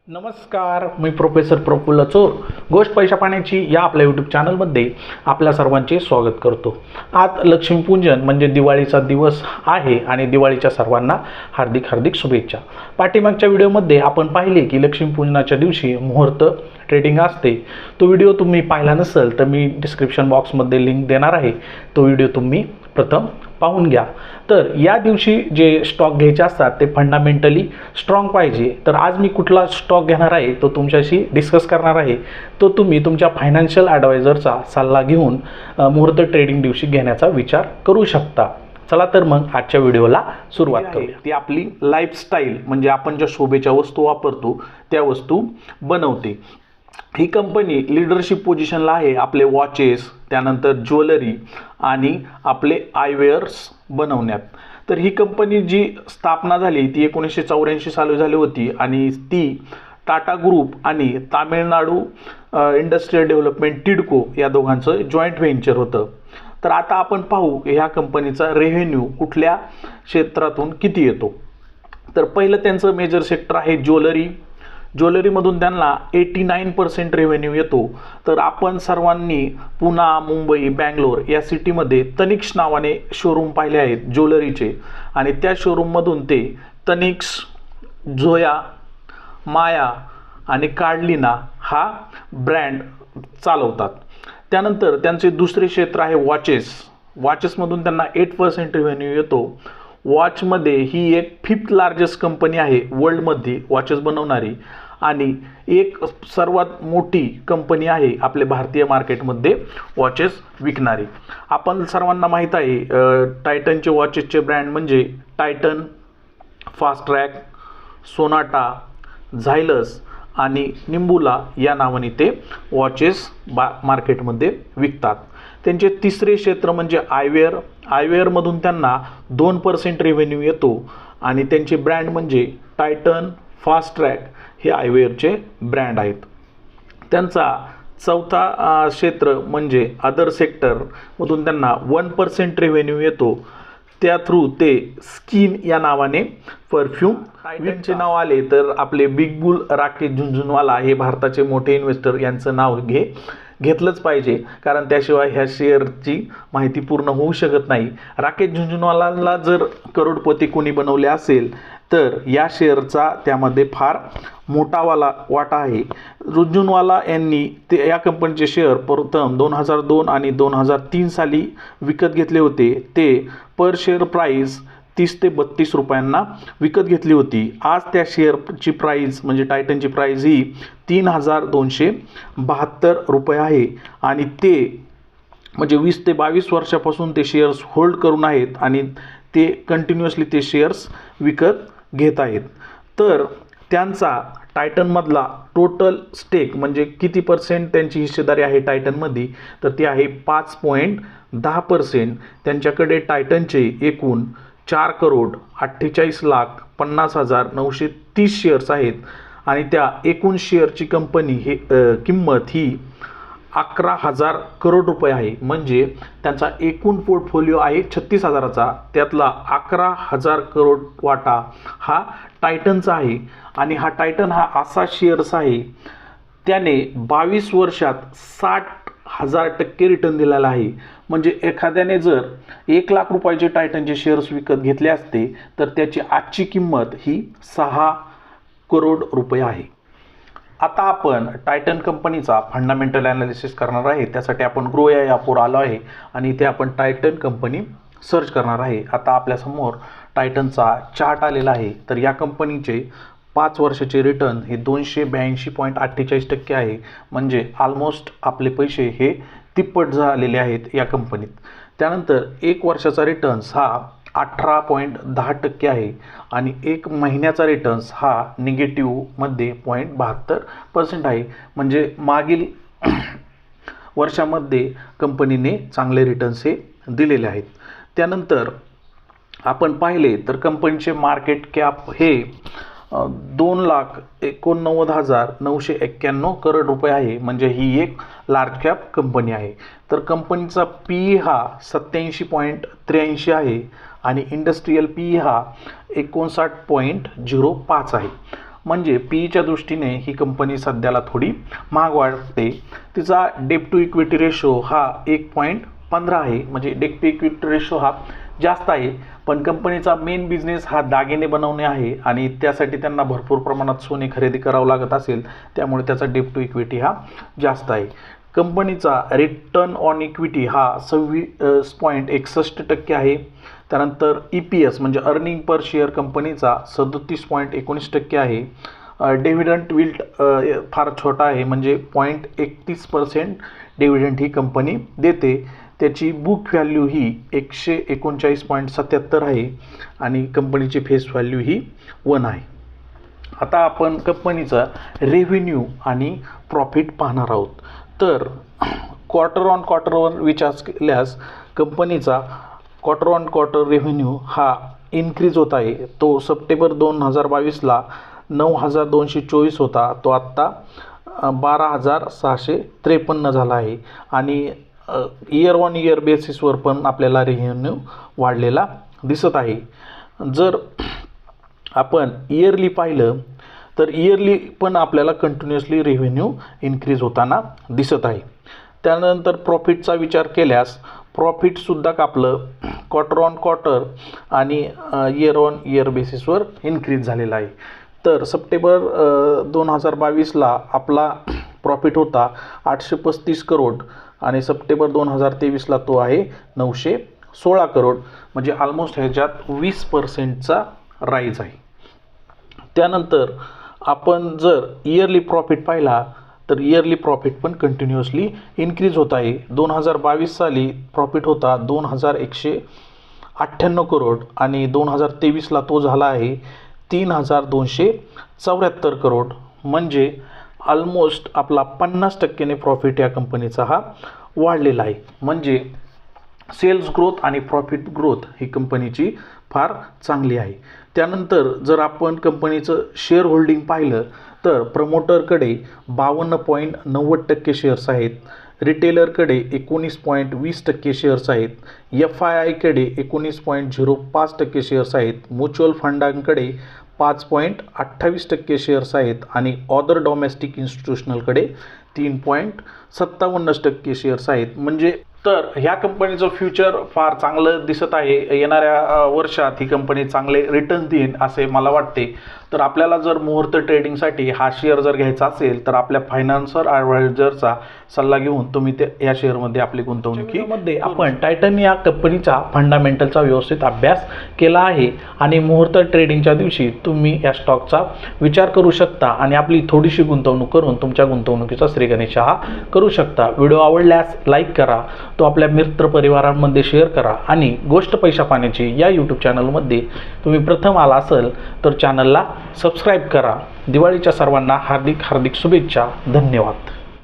नमस्कार, मी प्रोफेसर प्रफुल्ल चोर. गोष्ट पैशा पाण्याची या आपल्या यूट्यूब चॅनलमध्ये आपल्या सर्वांचे स्वागत करतो. आज लक्ष्मीपूजन म्हणजे दिवाळीचा दिवस आहे आणि दिवाळीच्या सर्वांना हार्दिक हार्दिक शुभेच्छा. पाठीमागच्या व्हिडिओमध्ये आपण पाहिले की लक्ष्मीपूजनाच्या दिवशी मुहूर्त ट्रेडिंग असते. तो व्हिडिओ तुम्ही पाहिला नसेल तर मी डिस्क्रिप्शन बॉक्समध्ये लिंक देणार आहे. तो व्हिडिओ तुम्ही प्रथम पाहून घ्या. तर या दिवशी जे स्टॉक घ्यायचे असतात ते फंडामेंटली स्ट्रॉंग पाहिजे. तर आज मी कुठला स्टॉक घेणार आहे तो तुमच्याशी डिस्कस करणार आहे. तो तुम्ही तुमच्या फायनान्शियल ॲडवायझरचा सल्ला घेऊन मुहूर्त ट्रेडिंग दिवशी घेण्याचा विचार करू शकता. चला तर मग आजच्या व्हिडिओला सुरुवात करूया. ती आपली लाईफस्टाईल म्हणजे आपण ज्या शोभेच्या वस्तू वापरतो त्या वस्तू बनवते. ही कंपनी लीडरशिप पोझिशनला आहे. आपले वॉचेस, त्यानंतर ज्वेलरी आणि आपले आयवेअर्स बनवण्यात. तर ही कंपनी जी स्थापना झाली ती 1984 साली झाली होती आणि ती टाटा ग्रुप आणि तामिळनाडू इंडस्ट्रियल डेव्हलपमेंट टिडको या दोघांचं जॉईंट व्हेंचर होतं. तर आता आपण पाहू ह्या कंपनीचा रेव्हेन्यू कुठल्या क्षेत्रातून किती येतो. तर पहिलं त्यांचं मेजर सेक्टर आहे ज्वेलरी. ज्वेलरीमधून त्यांना 89% रेव्हेन्यू येतो. तर आपण सर्वांनी पुणा, मुंबई, बँगलोर या सिटीमध्ये तनिक्स नावाने शोरूम पाहिले आहेत ज्वेलरीचे आणि त्या शोरूममधून ते तनिक्स, झोया, माया आणि कार्डलिना हा ब्रँड चालवतात. त्यानंतर त्यांचे दुसरे क्षेत्र आहे वॉचेस. वॉचेसमधून त्यांना 8% रेव्हेन्यू येतो. वॉचमध्ये ही एक 5th लार्जेस्ट कंपनी आहे वर्ल्डमध्ये वॉचेस बनवणारी आणि एक सर्वात मोठी कंपनी आहे आपल्या भारतीय मार्केटमध्ये वॉचेस विकणारी. आपण सर्वांना माहीत आहे टायटनचे वॉचेसचे ब्रँड म्हणजे टायटन, फास्ट ट्रॅक, सोनाटा, झायलस आणि निंबुला या नावाने ते वॉचेस मार्केटमध्ये विकतात. त्यांचे तिसरे क्षेत्र म्हणजे आयवेअर. आयवेअरमधून त्यांना 2% रेव्हेन्यू येतो आणि त्यांचे ब्रँड म्हणजे टायटन, फास्ट ट्रॅक हे आयवेअरचे ब्रँड आहेत. त्यांचा चौथा क्षेत्र म्हणजे अदर सेक्टरमधून त्यांना 1% रेव्हेन्यू येतो. त्या थ्रू ते स्किन या नावाने परफ्यूम. टायटनचे नाव आले तर आपले बिग बुल राकेश झुनझुनवाला हे भारताचे मोठे इन्व्हेस्टर यांचं नाव घेतलंच पाहिजे, कारण त्याशिवाय ह्या शेअरची माहिती पूर्ण होऊ शकत नाही. राकेश झुनझुनवालाला जर करोडपती कोणी बनवले असेल तर या शेअरचा त्यामध्ये फार मोठावाला वाटा आहे. झुनझुनवाला यांनी या कंपनीचे शेअर प्रथम 2002 आणि 2003 साली विकत घेतले होते. ते पर शेअर प्राईस 30 ते 32 रुपयांना विकत घेतली होती. आज त्या शेअरची प्राईस म्हणजे टायटनची प्राईस ही 3272 रुपये आहे आणि ते म्हणजे 20 ते 22 वर्षापासून ते शेअर्स होल्ड करून आहेत आणि ते कंटिन्युअसली ते शेअर्स विकत घेत आहेत. तर त्यांचा टायटनमधला टोटल स्टेक म्हणजे किती पर्सेंट त्यांची हिस्सेदारी आहे टायटनमध्ये, तर ती आहे 5.10%. त्यांच्याकडे टायटनचे एकूण 4,48,50,930 शेअर्स आहेत आणि त्या एकूण शेअरची कंपनी किंमत ही 11,000 करोड रुपये आहे. म्हणजे त्यांचा एकूण पोर्टफोलिओ आहे 36,000चा, त्यातला 11,000 करोड वाटा हा टायटनचा आहे. आणि हा टायटन हा असा शेअर्स आहे त्याने 22 वर्षात 60,000% रिटर्न दिलेला आहे. म्हणजे एखाद्याने जर 1,00,000 रुपयाचे टायटनचे शेअर्स विकत घेतले असते तर त्याची आजची किंमत ही 6 करोड रुपये आहे. आता आपण टायटन कंपनीचा फंडामेंटल ॲनालिसिस करणार आहे. त्यासाठी आपण ग्रो या ॲपवर आलो आहे आणि इथे आपण टायटन कंपनी सर्च करणार आहे. आता आपल्यासमोर टायटनचा चार्ट आलेला आहे. तर या कंपनीचे 5 वर्षाचे रिटर्न हे 282.48% आहे. म्हणजे ऑलमोस्ट आपले पैसे हे तिप्पट झालेले आहेत या कंपनीत. त्यानंतर 1 वर्षाचा रिटर्न्स हा 18.10% आहे आणि 1 महिन्याचा रिटर्न्स हा निगेटिव्हमध्ये 0.72% आहे. म्हणजे मागील वर्षामध्ये कंपनीने चांगले रिटर्न्स हे दिलेले आहेत. त्यानंतर आपण पाहिले तर कंपनीचे मार्केट कॅप हे 2,89,991 करोड रुपये आहे. म्हणजे ही एक लार्ज कॅप कंपनी आहे. तर कंपनीचा पी हा 87.83 आहे आणि इंडस्ट्रियल पी हा 59.05 आहे. म्हणजे पीईच्या दृष्टीने ही कंपनी सध्याला थोडी महाग वाटते. तिचा डेट टू इक्विटी रेशो हा 1.15 आहे, म्हणजे डेट टू इक्विटी रेशो हा जास्त आहे. पण कंपनीचा मेन बिझनेस हा दागिने बनवणे आहे आणि त्यासाठी त्यांना भरपूर प्रमाणात सोने खरेदी करावं लागत असेल, त्यामुळे त्याचा डेट टू इक्विटी हा जास्त आहे. कंपनीचा रिटर्न ऑन इक्विटी हा 26.61% आहे. त्यानंतर EPS म्हणजे अर्निंग पर शेअर कंपनीचा 37.19% आहे. डिव्हिडंड विल्ट फार छोटा आहे, म्हणजे 0.31% डिव्हिडंड ही कंपनी देते. त्याची बुक व्हॅल्यू ही 139.77 आहे आणि कंपनीची फेस व्हॅल्यू ही 1 आहे. आता आपण कंपनीचा रेव्हेन्यू आणि प्रॉफिट पाहणार आहोत. तर क्वार्टर ऑन क्वार्टरवर विचार केल्यास कंपनीचा क्वार्टर ऑन क्वार्टर रेव्हेन्यू हा इन्क्रीज होत आहे. तो सप्टेंबर 2022ला 9,224 होता, तो आत्ता 12,653 झाला आहे. आणि इयर ऑन इयर बेसिसवर पण आपल्याला रेव्हेन्यू वाढलेला दिसत आहे. जर आपण इयरली पाहिलं तर इयरली पण आपल्याला कंटिन्युअसली रेव्हेन्यू इन्क्रीज होताना दिसत आहे. त्यानंतर प्रॉफिटचा विचार केल्यास प्रॉफिटसुद्धा आपलं क्वार्टर ऑन क्वार्टर आणि इयर ऑन इयर बेसिसवर इन्क्रीज झालेला आहे. तर सप्टेंबर 2022ला आपला प्रॉफिट होता 835 करोड आणि सप्टेंबर 2023ला तो आहे 916 करोड, म्हणजे ऑलमोस्ट ह्याच्यात 20%चा राईज आहे. त्यानंतर आपण जर इयरली प्रॉफिट पाहिला तर इयरली प्रॉफिट पण कंटिन्युअसली इन्क्रीज होत आहे. 2022 साली प्रॉफिट होता 2,198 करोड आणि 2023ला तो झाला आहे 3,274 करोड, म्हणजे ऑलमोस्ट आपला 50%ने प्रॉफिट या कंपनीचा हा वाढलेला आहे. म्हणजे सेल्स ग्रोथ आणि प्रॉफिट ग्रोथ ही कंपनीची फार चांगली आहे. त्यानंतर जर आपण कंपनीचं शेअर होल्डिंग पाहिलं तर प्रमोटरकडे 52.90% शेअर्स आहेत, रिटेलरकडे 19.20% शेअर्स आहेत, FIIकडे 19.05% शेअर्स आहेत, म्युच्युअल फंडांकडे 5.28% शेअर्स आहेत आणि अदर डोमेस्टिक इन्स्टिट्यूशनलकडे 3.57% शेअर्स आहेत. म्हणजे तर ह्या कंपनीचं फ्युचर फार चांगलं दिसत आहे. येणाऱ्या वर्षात ही कंपनी चांगले रिटर्न देईल असे मला वाटते. तर आपल्याला जर मुहूर्त ट्रेडिंगसाठी हा शेअर जर घ्यायचा असेल तर आपल्या फायनान्सर ॲडवायझरचा सल्ला घेऊन तुम्ही या शेअरमध्ये आपली गुंतवणुकीमध्ये आपण टायटन या कंपनीचा फंडामेंटलचा व्यवस्थित अभ्यास केला आहे आणि मुहूर्त ट्रेडिंगच्या दिवशी तुम्ही या स्टॉकचा विचार करू शकता आणि आपली थोडीशी गुंतवणूक करून तुमच्या गुंतवणुकीचा श्रीगणेश हा करू शकता. व्हिडिओ आवडल्यास लाईक करा, तो आपल्या मित्रपरिवारांमध्ये शेअर करा आणि गोष्ट पैसा पाण्याची या यूट्यूब चॅनलमध्ये तुम्ही प्रथम आला असेल तर चॅनलला सबस्क्राईब करा. दिवाळीच्या सर्वांना हार्दिक शुभेच्छा. धन्यवाद.